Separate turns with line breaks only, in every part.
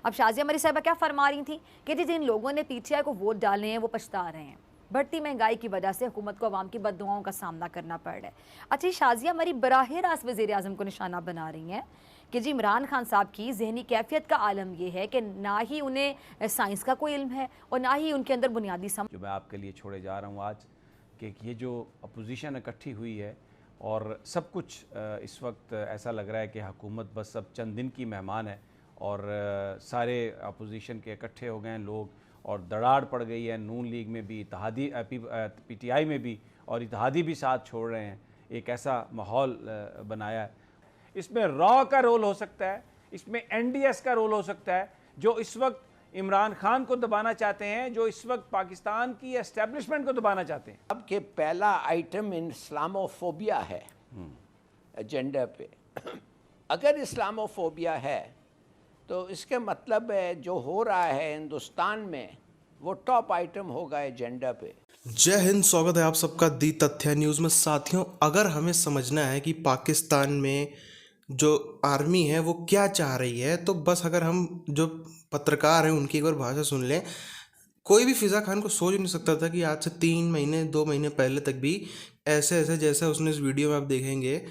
अब शाजिया मरी साहिबा क्या फरमा रही थी कि जी जिन लोगों ने पीटीआई को वोट डाले हैं वो पछता रहे हैं, बढ़ती महंगाई की वजह से हुकूमत को अवाम की बददुआओं का सामना करना पड़ रहा है। अच्छा, शाजिया मरी बराह रास्त वज़ीर आज़म को निशाना बना रही हैं कि जी इमरान खान साहब की जहनी कैफियत का आलम यह है कि ना ही उन्हें साइंस का कोई इल्म है और ना ही उनके अंदर बुनियादी समझ।
जो मैं आपके लिए छोड़े जा रहा हूँ आज कि ये जो अपोजिशन इकट्ठी हुई है और सब कुछ इस वक्त ऐसा लग रहा है कि हुकूमत बस अब चंद दिन की मेहमान है और सारे अपोजिशन के इकट्ठे हो गए हैं लोग और दराड़ पड़ गई है। नून लीग में भी, इत्तेहादी पीटीआई में भी, और इत्तेहादी भी साथ छोड़ रहे हैं। एक ऐसा माहौल बनाया है। इसमें रॉ का रोल हो सकता है, इसमें एनडीएस का रोल हो सकता है, जो इस वक्त इमरान खान को दबाना चाहते हैं, जो इस वक्त पाकिस्तान की एस्टेब्लिशमेंट को दबाना चाहते हैं।
अब के पहला आइटम इस्लामोफोबिया है एजेंडा पे। अगर इस्लामोफोबिया है तो इसके मतलब है जो हो रहा है हिंदुस्तान में वो टॉप आइटम होगा एजेंडा पे।
जय हिंद, स्वागत है आप सबका दी तथ्य न्यूज़ में। साथियों, अगर हमें समझना है कि पाकिस्तान में जो आर्मी है वो क्या चाह रही है, तो बस अगर हम जो पत्रकार हैं उनकी एक बार भाषा सुन लें। कोई भी फिज़ा खान को सोच नहीं सकता था कि आज से 3 महीने 2 महीने पहले तक भी ऐसे ऐसे जैसा उसने इस वीडियो में आप देखेंगे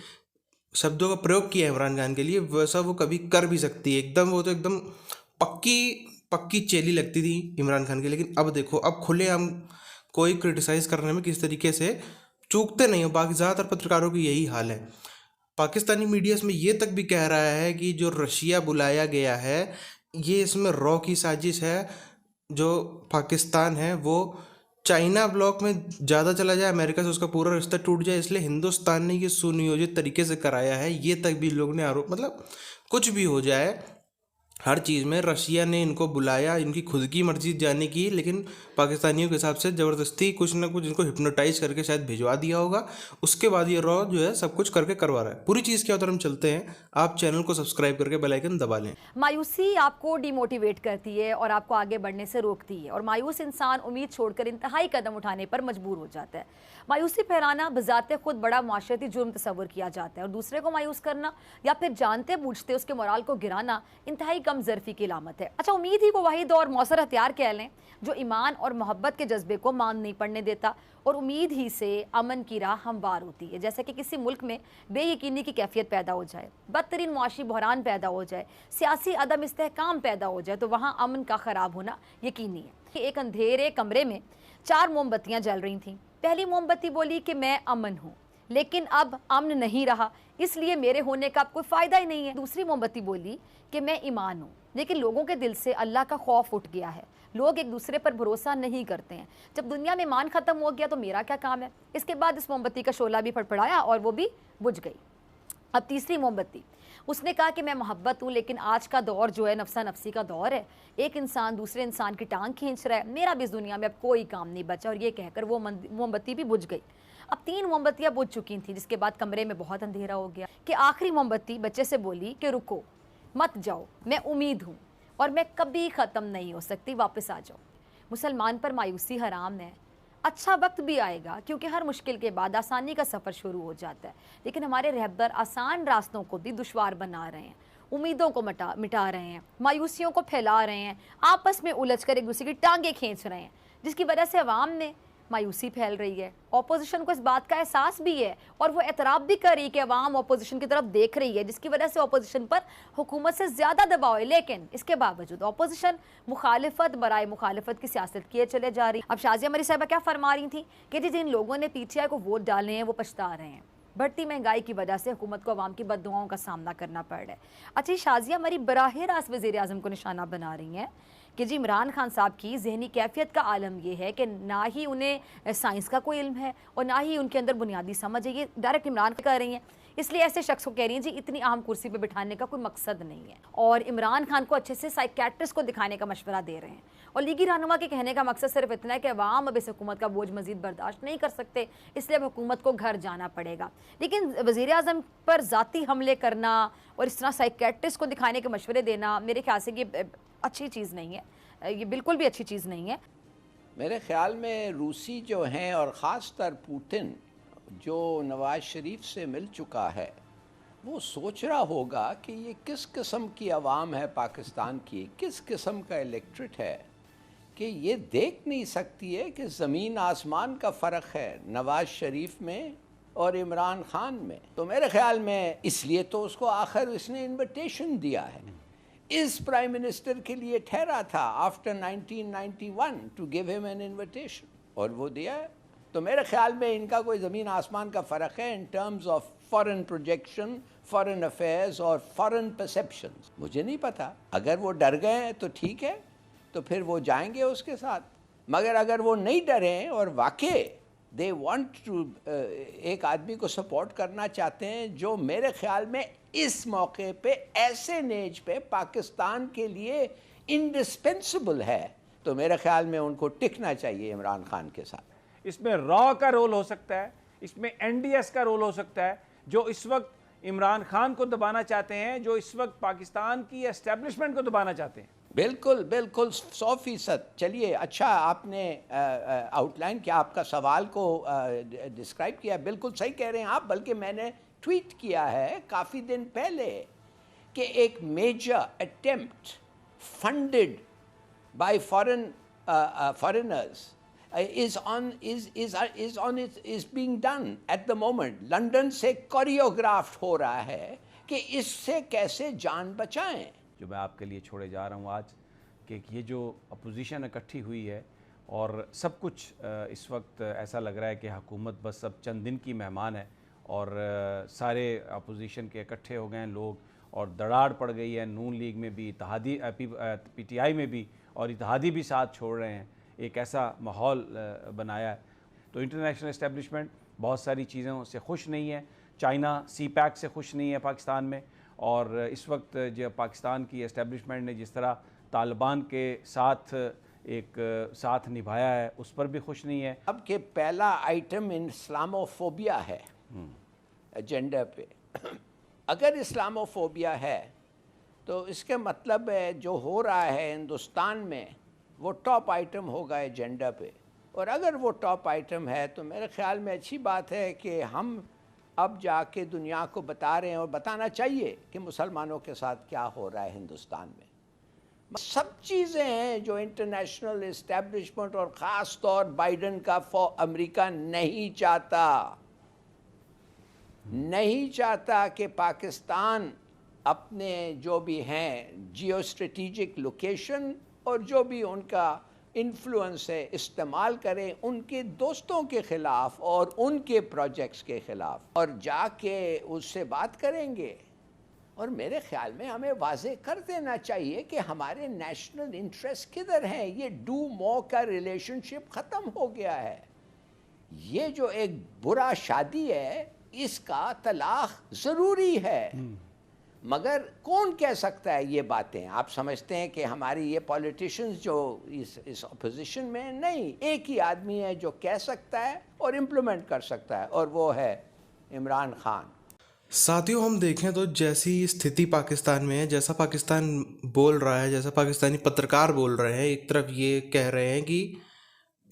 शब्दों का प्रयोग किया है इमरान खान के लिए, वैसा वो कभी कर भी सकती है। एकदम वो तो एकदम पक्की पक्की चेली लगती थी इमरान खान की। लेकिन अब देखो, अब खुले हम कोई क्रिटिसाइज़ करने में किस तरीके से चूकते नहीं हो। बाकी ज़्यादातर पत्रकारों की यही हाल है। पाकिस्तानी मीडियाज़ में ये तक भी कह रहा है कि जो रशिया बुलाया गया है ये इसमें रॉ की साजिश है। जो पाकिस्तान है वो चाइना ब्लॉक में ज़्यादा चला जाए, अमेरिका से उसका पूरा रिश्ता टूट जाए, इसलिए हिंदुस्तान ने ये सुनियोजित तरीके से कराया है। ये तक भी लोग ने आरोप, मतलब कुछ भी हो जाए, हर चीज़ में रशिया ने इनको बुलाया, इनकी खुद की मर्जी जाने की, लेकिन पाकिस्तानियों के हिसाब से ज़बरदस्ती कुछ ना कुछ इनको हिप्नोटाइज करके शायद भिजवा दिया होगा। उसके बाद ये रॉ जो है सब कुछ करके करवा रहा है। पूरी चीज़ क्या उधर हम चलते हैं। आप चैनल को सब्सक्राइब करके बेल आइकन दबा लें।
मायूसी आपको डिमोटिवेट करती है और आपको आगे बढ़ने से रोकती है, और मायूस इंसान उम्मीद छोड़कर इंतहाई कदम उठाने पर मजबूर हो जाता है। मायूसी फैलाना बजाते खुद बड़ा माशरती जुर्म तस्वर किया जाता है, और दूसरे को मायूस करना या फिर जानते बूझते उसके मोराल को गिराना इंतहाई कम ज़र्फी की अलामत है। अच्छा, उम्मीद ही वो वाहिद और मौसर हथियार कह लें जो ईमान और मोहब्बत के जज्बे को मान नहीं पड़ने देता, और उम्मीद ही से अमन की राह हमवार होती है। जैसे कि किसी मुल्क में बेयकीनी की कैफियत पैदा हो जाए, बदतरीन मुआशी बहरान पैदा हो जाए, सियासी अदम इस्तेहकाम पैदा हो जाए, तो वहाँ अमन का ख़राब होना यकीनी है। एक अंधेरे कमरे में 4 मोमबत्तियाँ जल रही थीं। पहली मोमबत्ती बोली कि मैं अमन हूँ, लेकिन अब अमन नहीं रहा, इसलिए मेरे होने का अब कोई फ़ायदा ही नहीं है। दूसरी मोमबत्ती बोली कि मैं ईमान हूँ, लेकिन लोगों के दिल से अल्लाह का खौफ उठ गया है, लोग एक दूसरे पर भरोसा नहीं करते हैं। जब दुनिया में ईमान ख़त्म हो गया तो मेरा क्या काम है। इसके बाद इस मोमबत्ती का शोला भी फड़फड़ाया और वो भी बुझ गई। अब तीसरी मोमबत्ती, उसने कहा कि मैं मोहब्बत हूँ, लेकिन आज का दौर जो है नफसा नफसी का दौर है, एक इंसान दूसरे इंसान की टांग खींच रहा है, मेरा भी इस दुनिया में अब कोई काम नहीं बचा। और ये कहकर वो मोमबत्ती भी बुझ गई। अब 3 मोमबत्तियाँ बुझ चुकी थी, जिसके बाद कमरे में बहुत अंधेरा हो गया कि आखिरी मोमबत्ती बच्चे से बोली कि रुको मत जाओ, मैं उम्मीद हूँ और मैं कभी ख़त्म नहीं हो सकती, वापस आ जाओ। मुसलमान पर मायूसी हराम है। अच्छा वक्त भी आएगा, क्योंकि हर मुश्किल के बाद आसानी का सफ़र शुरू हो जाता है, लेकिन हमारे रहबर आसान रास्तों को भी दुश्वार बना रहे हैं, उम्मीदों को मिटा रहे हैं, मायूसियों को फैला रहे हैं, आपस में उलझकर एक दूसरे की टांगें खींच रहे हैं, जिसकी वजह से अवाम में मायूसी फैल रही है। अपोजिशन को इस बात का एहसास भी है और वो एतराफ़ भी कर रही है कि अवाम अपोजिशन की तरफ देख रही है, जिसकी वजह से अपोजिशन पर हुकूमत से ज़्यादा दबाव है। लेकिन इसके बावजूद अपोजिशन मुखालिफत बराए मुखालिफत की सियासत किए चले जा रही। अब शाजिया मरी साहिबा क्या फरमा रही थी कि जी जिन लोगों ने पीटीआई को वोट डाले हैं वो पछता रहे हैं, बढ़ती महंगाई की वजह से हुकूमत को अवाम की बददुआओं का सामना करना पड़ रहा है। अच्छा, शाजिया मरी बराह रास्त वज़ीर आज़म को निशाना बना रही हैं कि जी इमरान खान साहब की जहनी कैफियत का आलम यह है कि ना ही उन्हें साइंस का कोई इल्म है और ना ही उनके अंदर बुनियादी समझ है। ये डायरेक्ट इमरान कर रही हैं, इसलिए ऐसे शख्स को कह रही हैं जी इतनी अहम कुर्सी पर बिठाने का कोई मकसद नहीं है, और इमरान खान को अच्छे से साइकेट्रिस्ट को दिखाने का मशवरा दे रहे हैं। और लीगी रहनुमा के कहने का मकसद सिर्फ इतना है कि अवाम अब इस हुकूमत का बोझ मजीद बर्दाश्त नहीं कर सकते, इसलिए अब हुकूमत को घर जाना पड़ेगा। लेकिन वज़ीर आज़म पर ज़ाती हमले करना और इस तरह साइकेट्रिस्ट को दिखाने के मशवरे देना मेरे ख्याल से ये अच्छी चीज़ नहीं है, ये बिल्कुल भी अच्छी चीज़ नहीं है।
मेरे ख्याल में रूसी जो हैं और ख़ासतर पुतिन जो नवाज़ शरीफ से मिल चुका है वो सोच रहा होगा कि ये किस किस्म की आवाम है पाकिस्तान की, किस किस्म का इलेक्ट्रेट है कि ये देख नहीं सकती है कि ज़मीन आसमान का फ़र्क है नवाज़ शरीफ में और इमरान खान में। तो मेरे ख्याल में इसलिए तो उसको आखिर इसने इनविटेशन दिया है, इस प्राइम मिनिस्टर के लिए ठहरा था after 1991 to give him an invitation, और वो दिया है। तो मेरे ख्याल में इनका कोई ज़मीन आसमान का फ़र्क है in terms of foreign projection, foreign affairs और फॉरेन परसेप्शंस। मुझे नहीं पता, अगर वो डर गए हैं तो ठीक है, तो फिर वो जाएंगे उसके साथ, मगर अगर वो नहीं डरे और वाकई दे वांट टू एक आदमी को सपोर्ट करना चाहते हैं जो मेरे ख्याल में इस मौके पे ऐसे नेज पे पाकिस्तान के लिए इंडिस्पेंसिबल है, तो मेरे ख्याल में उनको टिकना चाहिए इमरान खान के साथ।
इसमें रॉ का रोल हो सकता है, इसमें एनडीएस का रोल हो सकता है, जो इस वक्त इमरान खान को दबाना चाहते हैं, जो इस वक्त पाकिस्तान की एस्टेब्लिशमेंट को दबाना चाहते हैं।
बिल्कुल बिल्कुल 100%। चलिए, अच्छा आपने आउटलाइन किया, आपका सवाल को डिस्क्राइब किया, बिल्कुल सही कह रहे हैं आप। बल्कि मैंने ट्वीट किया है काफ़ी दिन पहले कि एक major attempt funded by foreigners is being done at the moment। London से कोरियोग्राफ्ट हो रहा है कि इससे कैसे जान बचाएं।
जो मैं आपके लिए छोड़े जा रहा हूँ आज कि ये जो अपोजिशन इकट्ठी हुई है और सब कुछ इस वक्त ऐसा लग रहा है कि हुकूमत बस अब चंद दिन की मेहमान है और सारे अपोजिशन के इकट्ठे हो गए हैं लोग और दराड़ पड़ गई है। नून लीग में भी, इत्तेहादी पीटीआई में भी, और इत्तेहादी भी साथ छोड़ रहे हैं। एक ऐसा माहौल बनाया है। तो इंटरनेशनल इस्टेब्लिशमेंट बहुत सारी चीज़ों से खुश नहीं है। चाइना CPAC से खुश नहीं है पाकिस्तान में, और इस वक्त जो पाकिस्तान की एस्टेब्लिशमेंट ने जिस तरह तालिबान के साथ एक साथ निभाया है उस पर भी खुश नहीं है।
अब के पहला आइटम इस्लामोफोबिया है एजेंडा पे। अगर इस्लामोफोबिया है तो इसके मतलब है जो हो रहा है हिंदुस्तान में वो टॉप आइटम होगा एजेंडा पे। और अगर वो टॉप आइटम है तो मेरे ख्याल में अच्छी बात है कि हम अब जाके दुनिया को बता रहे हैं, और बताना चाहिए कि मुसलमानों के साथ क्या हो रहा है हिंदुस्तान में। सब चीज़ें हैं जो इंटरनेशनल इस्टेब्लिशमेंट और ख़ास तौर बाइडन का अमेरिका नहीं चाहता कि पाकिस्तान अपने जो भी हैं जियो स्ट्रेटिजिक लोकेशन और जो भी उनका इन्फ्लुएंस है इस्तेमाल करें उनके दोस्तों के ख़िलाफ़ और उनके प्रोजेक्ट्स के ख़िलाफ़, और जाके उससे बात करेंगे। और मेरे ख्याल में हमें वाज़े कर देना चाहिए कि हमारे नेशनल इंटरेस्ट किधर हैं। ये डू मोर का रिलेशनशिप ख़त्म हो गया है। ये जो एक बुरा शादी है इसका तलाक ज़रूरी है, मगर कौन कह सकता है ये बातें? आप समझते हैं कि हमारी ये पॉलिटिशियंस जो इस अपोजिशन में, नहीं, एक ही आदमी है जो कह सकता है और इम्प्लीमेंट कर सकता है, और वो है इमरान खान।
साथियों, हम देखें तो जैसी स्थिति पाकिस्तान में है, जैसा पाकिस्तान बोल रहा है, जैसा पाकिस्तानी पत्रकार बोल रहे हैं, एक तरफ ये कह रहे हैं कि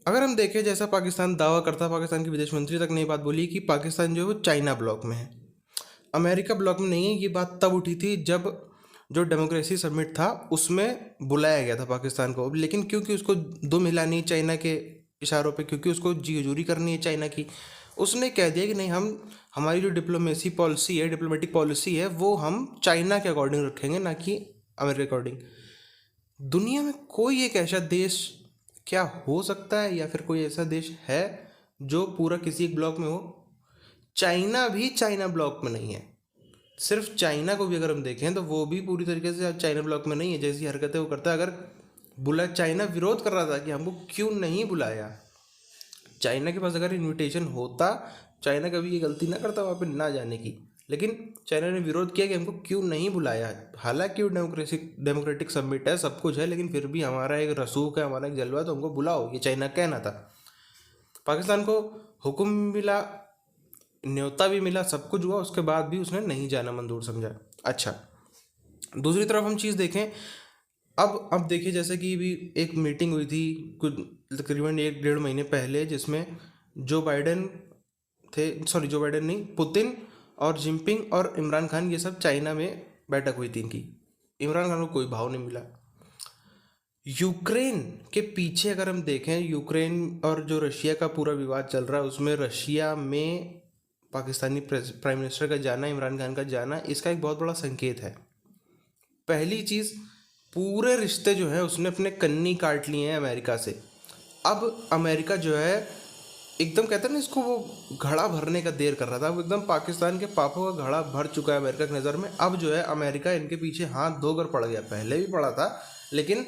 अगर हम देखें जैसा पाकिस्तान दावा करता, पाकिस्तान के विदेश मंत्री तक ने बात बोली कि पाकिस्तान जो है वो चाइना ब्लॉक में है, अमेरिका ब्लॉक में नहीं है। ये बात तब उठी थी जब जो डेमोक्रेसी समिट था उसमें बुलाया गया था पाकिस्तान को, लेकिन क्योंकि उसको दो मिलानी चाइना के इशारों पे, क्योंकि उसको जी हजूरी करनी है चाइना की, उसने कह दिया कि नहीं, हम हमारी जो डिप्लोमेटिक पॉलिसी है वो हम चाइना के अकॉर्डिंग रखेंगे, ना कि अमेरिका के अकॉर्डिंग। दुनिया में कोई एक ऐसा देश क्या हो सकता है, या फिर कोई ऐसा देश है जो पूरा किसी एक ब्लॉक में हो? चाइना भी चाइना ब्लॉक में नहीं है। सिर्फ चाइना को भी अगर हम देखें तो वो भी पूरी तरीके से चाइना ब्लॉक में नहीं है। जैसी हरकतें वो करता है, अगर चाइना विरोध कर रहा था कि हमको क्यों नहीं बुलाया, चाइना के पास अगर इनविटेशन होता, चाइना कभी ये गलती ना करता वहाँ पे ना जाने की, लेकिन चाइना ने विरोध किया कि हमको क्यों नहीं बुलाया। हालांकि वो डेमोक्रेटिक समिट है, सब कुछ है, लेकिन फिर भी हमारा एक रसूख है, हमारा एक जलवा, तो हमको बुलाओ, ये चाइना कहना था। पाकिस्तान को हुक्म मिला, न्योता भी मिला, सब कुछ हुआ, उसके बाद भी उसने नहीं जाना मंजूर समझा। अच्छा, दूसरी तरफ हम चीज़ देखें, अब देखिए जैसे कि भी एक मीटिंग हुई थी कुछ तकरीबन 1-1.5 महीने पहले, जिसमें पुतिन और जिनपिंग और इमरान खान ये सब चाइना में बैठक हुई थी इनकी। इमरान खान को कोई भाव नहीं मिला। यूक्रेन के पीछे अगर हम देखें, यूक्रेन और जो रशिया का पूरा विवाद चल रहा है उसमें रशिया में पाकिस्तानी प्राइम मिनिस्टर का जाना, इमरान खान का जाना, इसका एक बहुत बड़ा संकेत है। पहली चीज़, पूरे रिश्ते जो है उसने अपने कन्नी काट लिए हैं अमेरिका से। अब अमेरिका जो है एकदम, कहते हैं ना इसको, वो घड़ा भरने का देर कर रहा था, वो एकदम पाकिस्तान के पापों का घड़ा भर चुका है अमेरिका की नज़र में। अब जो है अमेरिका इनके पीछे हाथ धोकर पड़ गया, पहले भी पड़ा था, लेकिन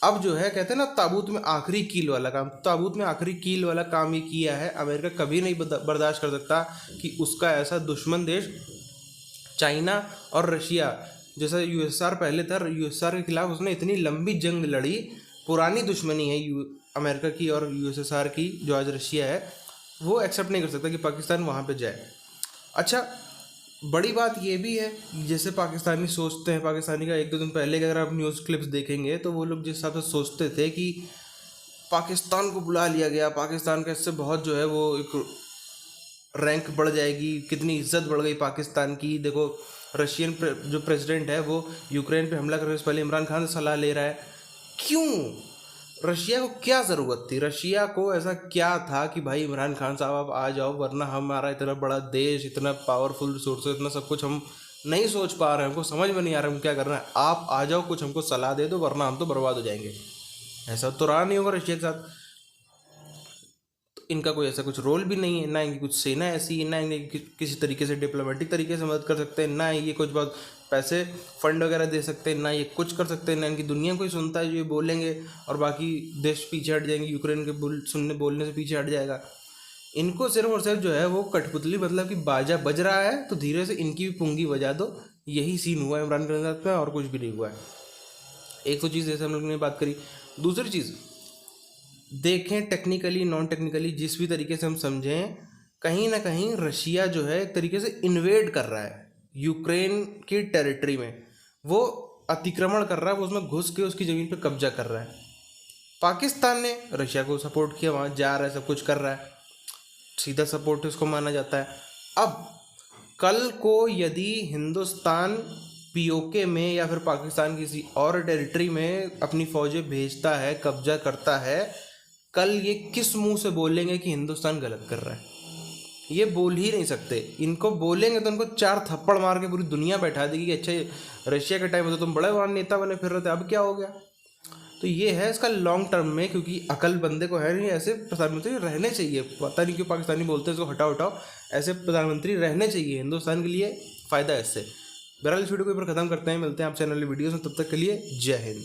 अब जो है कहते हैं ना ताबूत में आखिरी कील वाला काम, ताबूत में आखिरी कील वाला काम ये किया है। अमेरिका कभी नहीं बर्दाश्त कर सकता कि उसका ऐसा दुश्मन देश चाइना और रशिया, जैसा यूएसआर पहले था, यूएसआर के खिलाफ उसने इतनी लंबी जंग लड़ी, पुरानी दुश्मनी है अमेरिका की और यूएसएसआर की जो आज रशिया है, वो एक्सेप्ट नहीं कर सकता कि पाकिस्तान वहाँ पे जाए। अच्छा, बड़ी बात ये भी है, जैसे पाकिस्तानी सोचते हैं, पाकिस्तानी का 1-2 दिन पहले के अगर आप न्यूज़ क्लिप्स देखेंगे तो वो लोग जिस हिसाब से सोचते थे कि पाकिस्तान को बुला लिया गया, पाकिस्तान का इससे बहुत जो है वो एक रैंक बढ़ जाएगी, कितनी इज्जत बढ़ गई पाकिस्तान की। देखो रशियन जो प्रेसिडेंट है वो यूक्रेन पे हमला करने से पहले इमरान खान से सलाह ले रहा है। क्यों? रशिया को क्या ज़रूरत थी? रशिया को ऐसा क्या था कि भाई इमरान खान साहब आप आ जाओ, वरना हमारा इतना बड़ा देश, इतना पावरफुल रिसोर्स, इतना सब कुछ हम नहीं सोच पा रहे हैं, हमको समझ में नहीं आ रहा है हम क्या करना है, आप आ जाओ, कुछ हमको सलाह दे दो, वरना हम तो बर्बाद हो जाएंगे। ऐसा तो रहा नहीं होगा रशिया के साथ। इनका कोई ऐसा कुछ रोल भी नहीं है, ना इनकी कुछ सेना ऐसी है, ना इनके किसी तरीके से डिप्लोमेटिक तरीके से मदद कर सकते हैं, ना ये कुछ बहुत पैसे फंड वगैरह दे सकते हैं, ना ये कुछ कर सकते हैं, ना इनकी दुनिया कोई सुनता है जो ये बोलेंगे और बाकी देश पीछे हट जाएंगे, यूक्रेन के बोलने से पीछे हट जाएगा। इनको सिर्फ और सिर्फ जो है वो कठपुतली, मतलब कि बाजा बज रहा है तो धीरे से इनकी भी पुंगी बजा दो, यही सीन हुआ है इमरान खान के साथ में, और कुछ भी नहीं हुआ है। एक तो चीज़ जैसे हम लोग ने बात करी। दूसरी चीज़ देखें, टेक्निकली नॉन टेक्निकली जिस भी तरीके से हम समझें, कहीं ना कहीं रशिया जो है एक तरीके से इन्वेड कर रहा है यूक्रेन की टेरिटरी में, वो अतिक्रमण कर रहा है, वो उसमें घुस के उसकी ज़मीन पे कब्जा कर रहा है। पाकिस्तान ने रशिया को सपोर्ट किया, वहाँ जा रहा है, सब कुछ कर रहा है, सीधा सपोर्ट इसको माना जाता है। अब कल को यदि हिंदुस्तान पीओके में या फिर पाकिस्तान किसी और टेरिटरी में अपनी फौजें भेजता है, कब्जा करता है, कल ये किस मुंह से बोलेंगे कि हिंदुस्तान गलत कर रहा है? ये बोल ही नहीं सकते। इनको बोलेंगे तो उनको 4 थप्पड़ मार के पूरी दुनिया बैठा देगी कि अच्छा रशिया के टाइम में तो तुम बड़े बड़ा नेता बने फिर रहे थे, अब क्या हो गया? तो ये है इसका लॉन्ग टर्म में, क्योंकि अकल बंदे को है नहीं, ऐसे प्रधानमंत्री रहने चाहिए। पता नहीं क्यों पाकिस्तानी बोलते हैं इसको हटाओ हटाओ, ऐसे प्रधानमंत्री रहने चाहिए, हिंदुस्तान के लिए फ़ायदा है इससे। बहरहाल इस वीडियो को ऊपर ख़त्म करते हैं, मिलते हैं आपसे नई वीडियोज़ में, तब तक के लिए जय हिंद।